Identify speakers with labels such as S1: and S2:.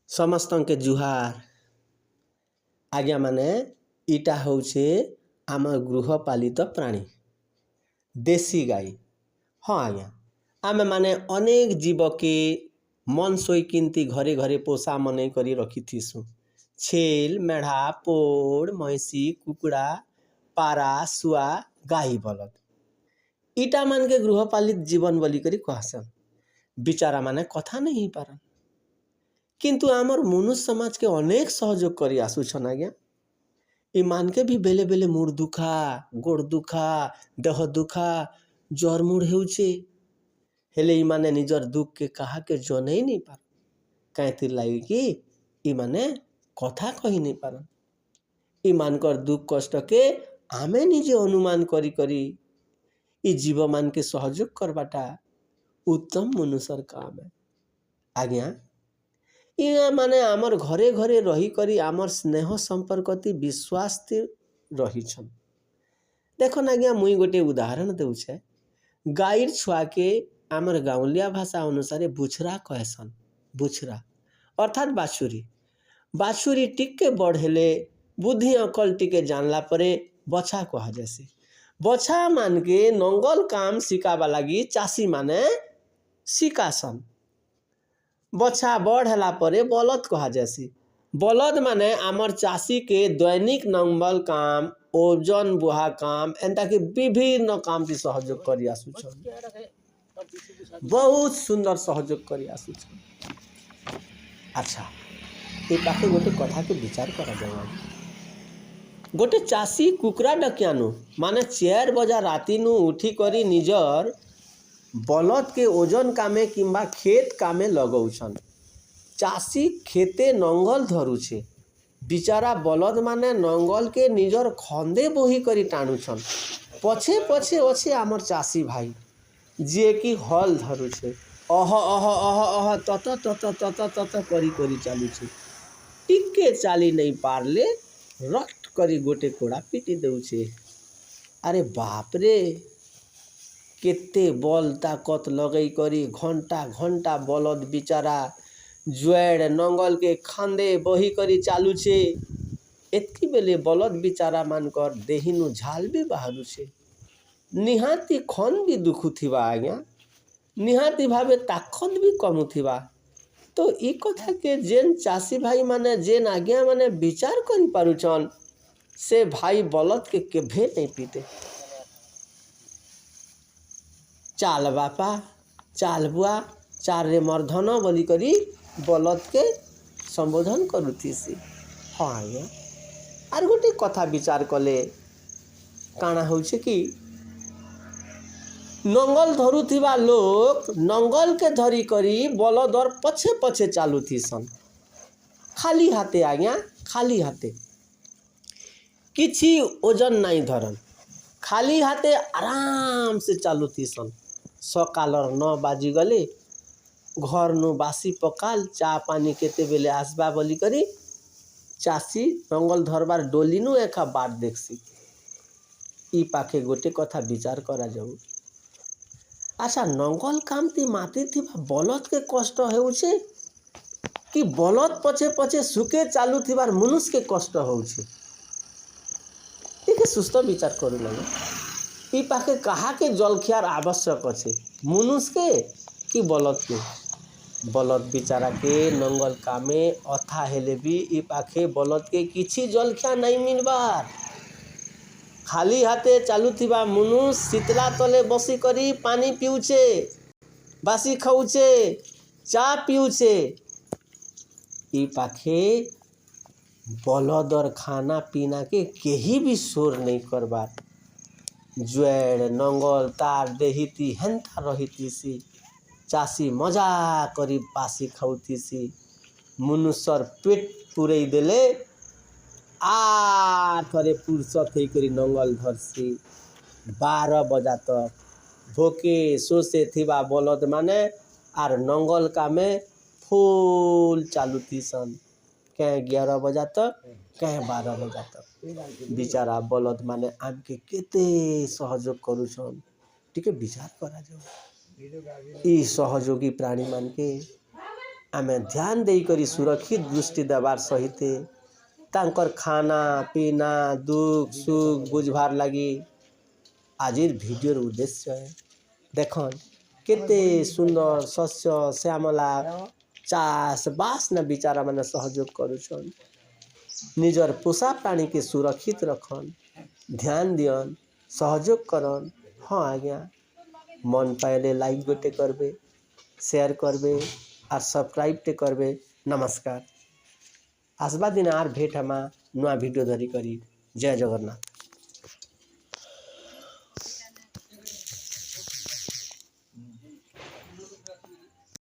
S1: समस्त के जुहार आज्ञा माने इटा होचे आम गृहपालित प्राणी देसी गाई। हाँ आज्ञा आमे माने अनेक जीव के मन सोई किंती घरे घरे पोषा मन करी रखी थीसु। छेल मेढ़ा पोड़ महिषी कुकुड़ा पारा सुआ गाई बलद इटा मान के गृहपालित जीवन बोली करी कहसन। बिचारा माने कथा नहीं पारन किंतु आमर मनुष्य समाज के अनेक सहयोग करी आसुछन। आज्ञा इ मान के भी बेले बेले मुड़ दुखा गोड़ दुखा देह दुखा जर मुड़ हेउचे हेले इ माने निजर दुख के कहा के जनै नहीं पार कहीं लगी कि इ माने कथा कही नहीं पारन। इ मानकर दुख कष्ट के आमे निजे अनुमान करी करी इ जीव मान के सहयोग करबाटा उत्तम मनुष्यर काम है। आज्ञा या माने आमर घरे घरे रही करी आमर स्नेह संपर्कति विश्वास रही छन। देखो ना आज्ञा मुई गोटे उदाहरण देउछे। गाईर छुआ के आमर गाँवलिया भाषा अनुसार बुछरा कहसन। बुछरा अर्थात बाछुरी। बाछुरी टिके बढ़ेले बुद्धि अकल टिके जानला परे बछा कहा जैसे। बछा मान के नंगल काम सिकाबा लगी चासी माने सिकासन। बछा बढ़ला परे बलद कहा जैसी। बलद माने आमर चासी के दैनिक नंगल काम ओजन बुहा काम एंता के विभिन्न काम की सहयोग करी आसुछन। बहुत सुंदर सहयोग करी आसुछन। अच्छा ये पाखे गोटे कथा के विचार करा जाए। गोटे चासी कुकुरा डकियानु माने 4 बजा राती नु उठी करी निजर बलद के ओजन कामे किंबा खेत कामे लगौछन। चासी खेते नंगल धरुछे बिचारा बलद माने नंगल के निजर खंदे बोही करी टाणुछन। पछे पछे अच्छे आमर चासी भाई जे कि हल धरुछे अह अह अह अह तत तत तत तत करी करी चालुछे। टिके चाली नहीं पारले रट करी गोटे कोड़ा पीटी देउछे। अरे बाप रे केते बल ताकत लगई करी घंटा घंटा बलद बिचारा जुएड़ नंगल के खांदे बही करी चालुछे। एतकी बेले बलद बिचारा मानकर देहिनु झाल भी बाहरुछे। निहाती खन भी दुखु थिबा आज्ञा निहाती भावे ताकत भी कमु थिबा। तो ई कथा के जेन चासी भाई माने जेन आज्ञा माने विचार करी पारुछन से भाई बलद के केभे नहीं पीते। चाल बापा चाल बुआ चार रे मर्धन बोली करी बलद के संबोधन करुथीसी। हाँ आज्ञा आर गोटे कथा विचार कले काना होउछे कि नंगल धरुथिबा लोग नंगल के धरी करी बलदर पछे पछे चालुथीसन। खाली हाथे आज्ञा खाली हाथे किछि ओजन नहीं धरन खाली हाथे आराम से चालुथीसन। सकालर 9 बाजी गले घर नु बासी पकाल चा पानी केते बेले आसबा बोली करी चासी नंगल धरबार डोली नु एका बाट देखसी। ई पाखे गोटे कथा विचार करा जाऊ। अच्छा नंगल कामती माती थिबा बलद के कष्ट हेउछे कि बलद पछे पछे सुके चालू थिबार मनुष्य के कष्ट होउछे। ठीक सुस्त विचार करू लगे। ई पाखे कहा के जलखियार आवश्यक अच्छे मनुष्य के कि बलद के। बलद बिचारा के नंगल कामे अथा हेले भी ई पाखे बलद के किछि जलखिया नहीं मिलबार। खाली हाथे चालू थिबा मनुष्य शीतला तले बसी करी पानी पिउछे बासी खाउछे चा पिउछे। ई पाखे बलदर खाना पीना के केही भी शोर नहीं करबार। जुएड़ नंगल तार देहिती हेन्ता रहितीसी चासी मजा करी बासी खाउतीसी। मनुष्यर पेट पुरई देले आठरे फुर्सत ही करी नंगल धरसी 12 बजा तक भोके सोसे थिबा बलद माने आर नंगल कामे फुल चालुतीसन। कहीं 11 बजा तक कहीं 12 बजा तक बिचारा बलद माने आमके केते सहयोग करुछन। टिके विचार करा जाऊ। ई सहयोगी प्राणी मान के आमे ध्यान देई करी सुरक्षित दृष्टि देवार सहित तांकर खाना पीना दुख सुख बुझबार लगी आजिर भिडियोर उद्देश्य है। देखन केते सुंदर शस्य श्यामला चाष बास न विचारा मैंने सहयोग करुछन निजर पोषा प्राणी के सुरक्षित रखन ध्यान दियन सहयोग करन। हाँ आज्ञा मन पाइले लाइक गोटे करबे शेयर करबे और सब्सक्राइब टे करबे। नमस्कार आसबा दिन आर भेट हमा नुआ भिडियो धरी करी। जय जगन्नाथ।